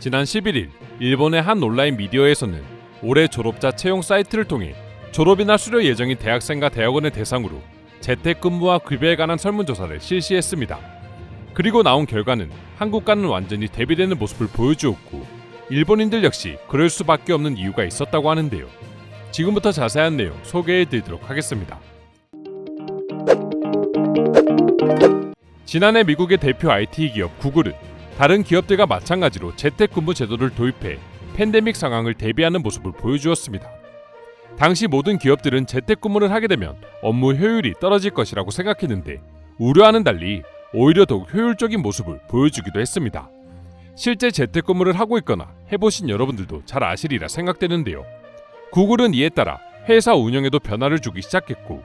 지난 11일 일본의 한 온라인 미디어에서는 올해 졸업자 채용 사이트를 통해 졸업이나 수료 예정인 대학생과 대학원을 대상으로 재택근무와 급여에 관한 설문조사를 실시했습니다. 그리고 나온 결과는 한국과는 완전히 대비되는 모습을 보여주었고 일본인들 역시 그럴 수밖에 없는 이유가 있었다고 하는데요. 지금부터 자세한 내용 소개해드리도록 하겠습니다. 지난해 미국의 대표 IT 기업 구글은 다른 기업들과 마찬가지로 재택근무 제도를 도입해 팬데믹 상황을 대비하는 모습을 보여주었습니다. 당시 모든 기업들은 재택근무를 하게 되면 업무 효율이 떨어질 것이라고 생각했는데 우려와는 달리 오히려 더욱 효율적인 모습을 보여주기도 했습니다. 실제 재택근무를 하고 있거나 해보신 여러분들도 잘 아시리라 생각되는데요. 구글은 이에 따라 회사 운영에도 변화를 주기 시작했고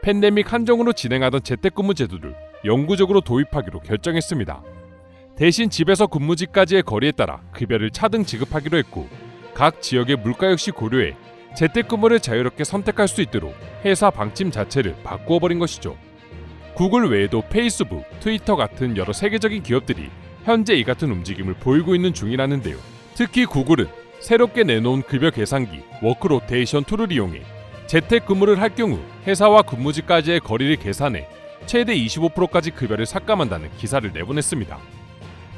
팬데믹 한정으로 진행하던 재택근무 제도를 영구적으로 도입하기로 결정했습니다. 대신 집에서 근무지까지의 거리에 따라 급여를 차등 지급하기로 했고 각 지역의 물가 역시 고려해 재택근무를 자유롭게 선택할 수 있도록 회사 방침 자체를 바꾸어버린 것이죠. 구글 외에도 페이스북, 트위터 같은 여러 세계적인 기업들이 현재 이 같은 움직임을 보이고 있는 중이라는데요. 특히 구글은 새롭게 내놓은 급여 계산기 워크로테이션 툴을 이용해 재택근무를 할 경우 회사와 근무지까지의 거리를 계산해 최대 25%까지 급여를 삭감한다는 기사를 내보냈습니다.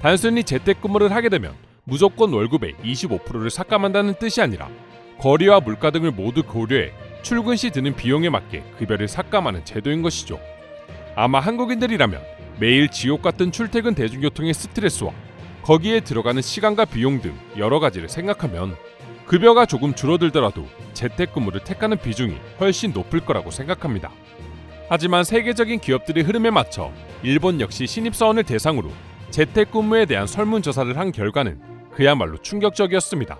단순히 재택근무를 하게 되면 무조건 월급의 25%를 삭감한다는 뜻이 아니라 거리와 물가 등을 모두 고려해 출근 시 드는 비용에 맞게 급여를 삭감하는 제도인 것이죠. 아마 한국인들이라면 매일 지옥 같은 출퇴근 대중교통의 스트레스와 거기에 들어가는 시간과 비용 등 여러 가지를 생각하면 급여가 조금 줄어들더라도 재택근무를 택하는 비중이 훨씬 높을 거라고 생각합니다. 하지만 세계적인 기업들의 흐름에 맞춰 일본 역시 신입사원을 대상으로 재택근무에 대한 설문조사를 한 결과는 그야말로 충격적이었습니다.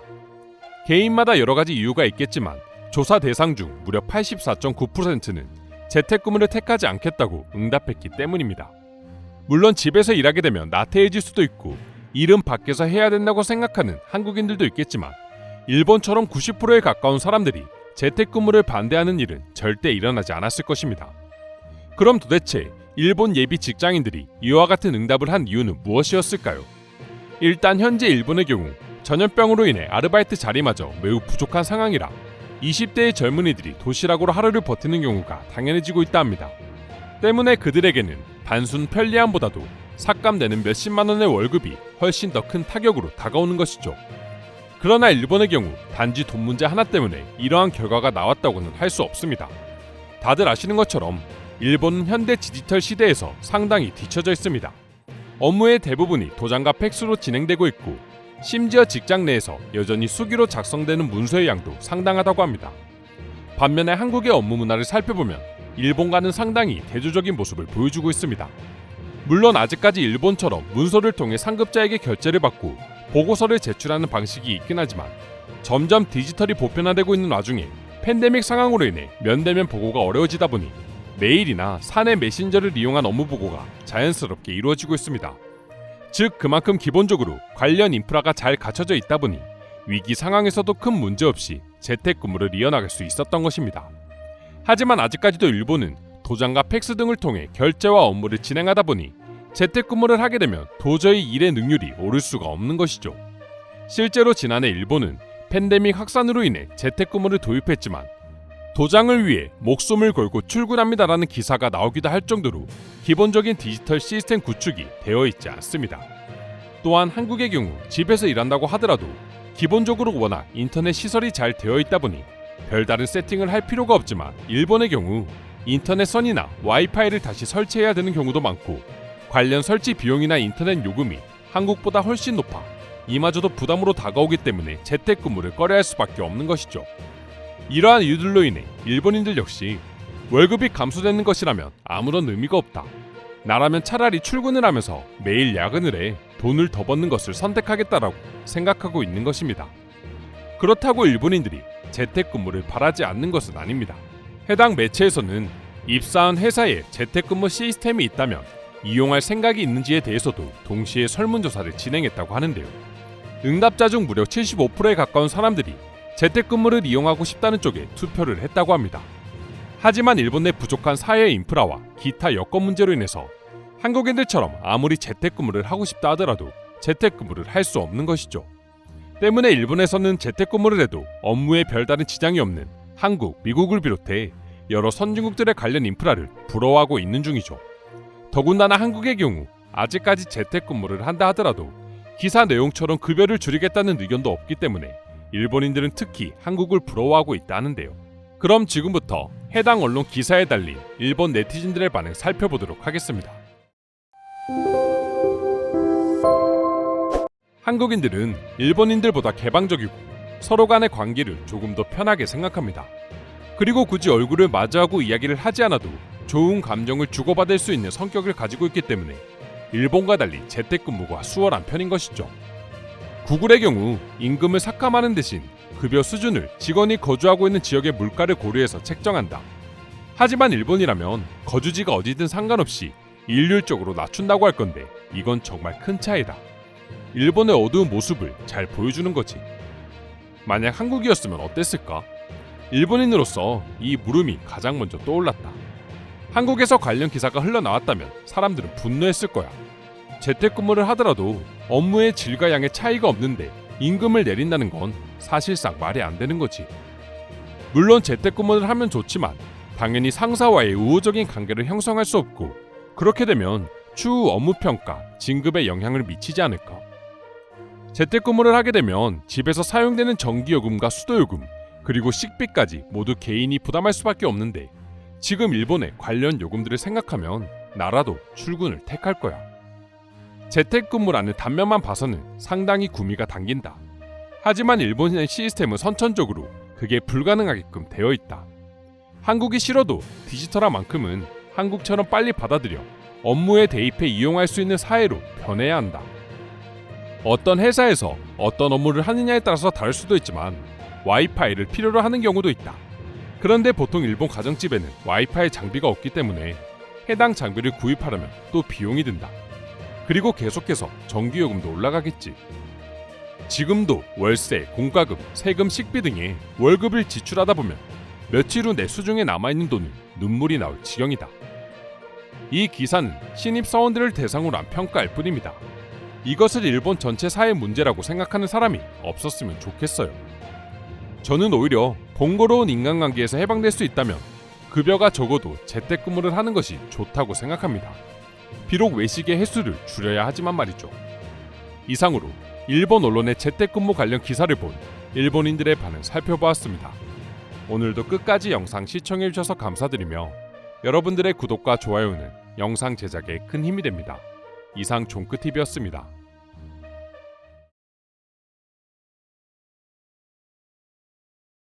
개인마다 여러 가지 이유가 있겠지만 조사 대상 중 무려 84.9%는 재택근무를 택하지 않겠다고 응답했기 때문입니다. 물론 집에서 일하게 되면 나태해질 수도 있고 일은 밖에서 해야 된다고 생각하는 한국인들도 있겠지만 일본처럼 90%에 가까운 사람들이 재택근무를 반대하는 일은 절대 일어나지 않았을 것입니다. 그럼 도대체 일본 예비 직장인들이 이와 같은 응답을 한 이유는 무엇이었을까요? 일단 현재 일본의 경우 전염병으로 인해 아르바이트 자리마저 매우 부족한 상황이라 20대의 젊은이들이 도시락으로 하루를 버티는 경우가 당연해지고 있다 합니다. 때문에 그들에게는 단순 편리함보다도 삭감되는 몇십만 원의 월급이 훨씬 더 큰 타격으로 다가오는 것이죠. 그러나 일본의 경우 단지 돈 문제 하나 때문에 이러한 결과가 나왔다고는 할 수 없습니다. 다들 아시는 것처럼 일본은 현대 디지털 시대에서 상당히 뒤처져 있습니다. 업무의 대부분이 도장과 팩스로 진행되고 있고 심지어 직장 내에서 여전히 수기로 작성되는 문서의 양도 상당하다고 합니다. 반면에 한국의 업무 문화를 살펴보면 일본과는 상당히 대조적인 모습을 보여주고 있습니다. 물론 아직까지 일본처럼 문서를 통해 상급자에게 결제를 받고 보고서를 제출하는 방식이 있긴 하지만 점점 디지털이 보편화되고 있는 와중에 팬데믹 상황으로 인해 면대면 보고가 어려워지다 보니 메일이나 사내 메신저를 이용한 업무 보고가 자연스럽게 이루어지고 있습니다. 즉 그만큼 기본적으로 관련 인프라가 잘 갖춰져 있다 보니 위기 상황에서도 큰 문제 없이 재택근무를 이어나갈 수 있었던 것입니다. 하지만 아직까지도 일본은 도장과 팩스 등을 통해 결제와 업무를 진행하다 보니 재택근무를 하게 되면 도저히 일의 능률이 오를 수가 없는 것이죠. 실제로 지난해 일본은 팬데믹 확산으로 인해 재택근무를 도입했지만 도장을 위해 목숨을 걸고 출근합니다라는 기사가 나오기도 할 정도로 기본적인 디지털 시스템 구축이 되어 있지 않습니다. 또한 한국의 경우 집에서 일한다고 하더라도 기본적으로 워낙 인터넷 시설이 잘 되어 있다 보니 별다른 세팅을 할 필요가 없지만 일본의 경우 인터넷 선이나 와이파이를 다시 설치해야 되는 경우도 많고 관련 설치 비용이나 인터넷 요금이 한국보다 훨씬 높아 이마저도 부담으로 다가오기 때문에 재택근무를 꺼려할 수밖에 없는 것이죠. 이러한 이유들로 인해 일본인들 역시 월급이 감소되는 것이라면 아무런 의미가 없다. 나라면 차라리 출근을 하면서 매일 야근을 해 돈을 더 버는 것을 선택하겠다라고 생각하고 있는 것입니다. 그렇다고 일본인들이 재택근무를 바라지 않는 것은 아닙니다. 해당 매체에서는 입사한 회사에 재택근무 시스템이 있다면 이용할 생각이 있는지에 대해서도 동시에 설문조사를 진행했다고 하는데요. 응답자 중 무려 75%에 가까운 사람들이 재택근무를 이용하고 싶다는 쪽에 투표를 했다고 합니다. 하지만 일본 내 부족한 사회 인프라와 기타 여건 문제로 인해서 한국인들처럼 아무리 재택근무를 하고 싶다 하더라도 재택근무를 할 수 없는 것이죠. 때문에 일본에서는 재택근무를 해도 업무에 별다른 지장이 없는 한국, 미국을 비롯해 여러 선진국들의 관련 인프라를 부러워하고 있는 중이죠. 더군다나 한국의 경우 아직까지 재택근무를 한다 하더라도 기사 내용처럼 급여를 줄이겠다는 의견도 없기 때문에 일본인들은 특히 한국을 부러워하고 있다 하는데요. 그럼 지금부터 해당 언론 기사에 달린 일본 네티즌들의 반응 살펴보도록 하겠습니다. 한국인들은 일본인들보다 개방적이고 서로 간의 관계를 조금 더 편하게 생각합니다. 그리고 굳이 얼굴을 마주하고 이야기를 하지 않아도 좋은 감정을 주고받을 수 있는 성격을 가지고 있기 때문에 일본과 달리 재택근무가 수월한 편인 것이죠. 구글의 경우 임금을 삭감하는 대신 급여 수준을 직원이 거주하고 있는 지역의 물가를 고려해서 책정한다. 하지만 일본이라면 거주지가 어디든 상관없이 일률적으로 낮춘다고 할 건데 이건 정말 큰 차이다. 일본의 어두운 모습을 잘 보여주는 거지. 만약 한국이었으면 어땠을까? 일본인으로서 이 물음이 가장 먼저 떠올랐다. 한국에서 관련 기사가 흘러나왔다면 사람들은 분노했을 거야. 재택근무를 하더라도 업무의 질과 양의 차이가 없는데 임금을 내린다는 건 사실상 말이 안 되는 거지. 물론 재택근무를 하면 좋지만 당연히 상사와의 우호적인 관계를 형성할 수 없고 그렇게 되면 추후 업무평가, 진급에 영향을 미치지 않을까? 재택근무를 하게 되면 집에서 사용되는 전기요금과 수도요금, 그리고 식비까지 모두 개인이 부담할 수밖에 없는데 지금 일본의 관련 요금들을 생각하면 나라도 출근을 택할 거야. 재택근무라는 단면만 봐서는 상당히 구미가 당긴다. 하지만 일본의 시스템은 선천적으로 그게 불가능하게끔 되어 있다. 한국이 싫어도 디지털한 만큼은 한국처럼 빨리 받아들여 업무에 대입해 이용할 수 있는 사회로 변해야 한다. 어떤 회사에서 어떤 업무를 하느냐에 따라서 다를 수도 있지만 와이파이를 필요로 하는 경우도 있다. 그런데 보통 일본 가정집에는 와이파이 장비가 없기 때문에 해당 장비를 구입하려면 또 비용이 든다. 그리고 계속해서 전기요금도 올라가겠지. 지금도 월세, 공과금, 세금, 식비 등의 월급을 지출하다 보면 며칠 후 내 수중에 남아있는 돈은 눈물이 나올 지경이다. 이 기사는 신입사원들을 대상으로 한 평가일 뿐입니다. 이것을 일본 전체 사회 문제라고 생각하는 사람이 없었으면 좋겠어요. 저는 오히려 번거로운 인간관계에서 해방될 수 있다면 급여가 적어도 재택근무를 하는 것이 좋다고 생각합니다. 비록 외식의 횟수를 줄여야 하지만 말이죠. 이상으로 일본 언론의 재택근무 관련 기사를 본 일본인들의 반응 살펴보았습니다. 오늘도 끝까지 영상 시청해주셔서 감사드리며 여러분들의 구독과 좋아요는 영상 제작에 큰 힘이 됩니다. 이상 종크TV였습니다.